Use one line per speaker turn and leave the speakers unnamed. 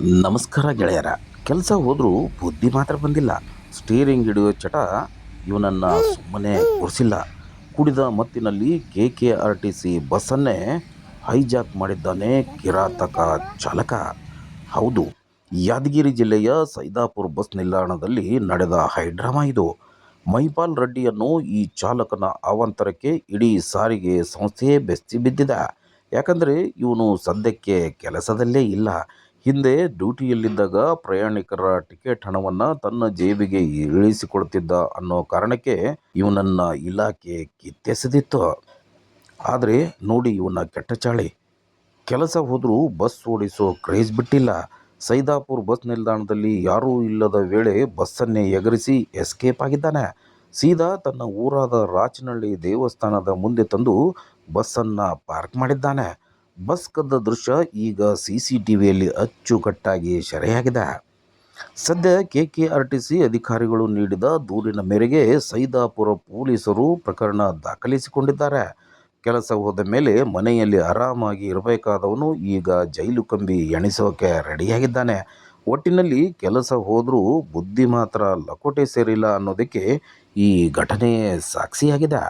ನಮಸ್ಕಾರ ಗೆಳೆಯರ. ಕೆಲಸ ಹೋದರೂ ಬುದ್ಧಿ ಮಾತ್ರ ಬಂದಿಲ್ಲ. ಸ್ಟೀರಿಂಗ್ ಹಿಡಿಯೋ ಚಟ ಇವನನ್ನು ಸುಮ್ಮನೆ ಕೂರಿಸಿಲ್ಲ. ಕುಡಿದ ಮತ್ತಿನಲ್ಲಿ KKRTC ಬಸ್ಸನ್ನೇ ಹೈಜಾಕ್ ಮಾಡಿದ್ದಾನೆ ಕಿರಾತಕ ಚಾಲಕ. ಹೌದು, ಯಾದಗಿರಿ ಜಿಲ್ಲೆಯ ಸೈದಾಪುರ ಬಸ್ ನಿಲ್ದಾಣದಲ್ಲಿ ನಡೆದ ಹೈಡ್ರಾಮಾ ಇದು. ಮೈಪಾಲ್ ರೆಡ್ಡಿಯನ್ನು ಈ ಚಾಲಕನ ಅವಾಂತರಕ್ಕೆ ಇಡೀ ಸಾರಿಗೆ ಸಂಸ್ಥೆಯೇ ಬೆಚ್ಚಿ ಬಿದ್ದಿದೆ. ಯಾಕಂದರೆ ಇವನು ಸದ್ಯಕ್ಕೆ ಕೆಲಸದಲ್ಲೇ ಇಲ್ಲ. ಹಿಂದೆ ಡ್ಯೂಟಿಯಲ್ಲಿದ್ದಾಗ ಪ್ರಯಾಣಿಕರ ಟಿಕೆಟ್ ಹಣವನ್ನು ತನ್ನ ಜೇಬಿಗೆ ಇಳಿಸಿಕೊಳ್ತಿದ್ದ ಅನ್ನೋ ಕಾರಣಕ್ಕೆ ಇವನನ್ನು ಇಲಾಖೆ ಕಿತ್ತೆಸೆದಿತ್ತು. ಆದರೆ ನೋಡಿ ಇವನ ಕೆಟ್ಟ ಚಾಳಿ. ಕೆಲಸ ಹೋದರೂ ಬಸ್ ಓಡಿಸೋ ಕ್ರೇಜ್ ಬಿಟ್ಟಿಲ್ಲ. ಸೈದಾಪುರ್ ಬಸ್ ನಿಲ್ದಾಣದಲ್ಲಿ ಯಾರೂ ಇಲ್ಲದ ವೇಳೆ ಬಸ್ಸನ್ನೇ ಎಗರಿಸಿ ಎಸ್ಕೇಪ್ ಆಗಿದ್ದಾನೆ. ಸೀದಾ ತನ್ನ ಊರಾದ ರಾಚನಹಳ್ಳಿ ದೇವಸ್ಥಾನದ ಮುಂದೆ ತಂದು ಬಸ್ಸನ್ನು ಪಾರ್ಕ್ ಮಾಡಿದ್ದಾನೆ. ಬಸ್ ಕದ್ದ ದೃಶ್ಯ ಈಗ CCTVಯಲ್ಲಿ ಅಚ್ಚುಕಟ್ಟಾಗಿ ಸೆರೆಯಾಗಿದೆ. ಸದ್ಯ KKRTC ಅಧಿಕಾರಿಗಳು ನೀಡಿದ ದೂರಿನ ಮೇರೆಗೆ ಸೈದಾಪುರ ಪೊಲೀಸರು ಪ್ರಕರಣ ದಾಖಲಿಸಿಕೊಂಡಿದ್ದಾರೆ. ಕೆಲಸ ಹೋದ ಮೇಲೆ ಮನೆಯಲ್ಲಿ ಆರಾಮಾಗಿ ಇರಬೇಕಾದವನು ಈಗ ಜೈಲು ಕಂಬಿ ಎಣಿಸೋಕೆ ರೆಡಿಯಾಗಿದ್ದಾನೆ. ಒಟ್ಟಿನಲ್ಲಿ ಕೆಲಸ ಹೋದರೂ ಬುದ್ಧಿ ಮಾತ್ರ ಲಕೋಟೆ ಸೇರಿಲ್ಲ ಅನ್ನೋದಕ್ಕೆ ಈ ಘಟನೆ ಸಾಕ್ಷಿಯಾಗಿದೆ.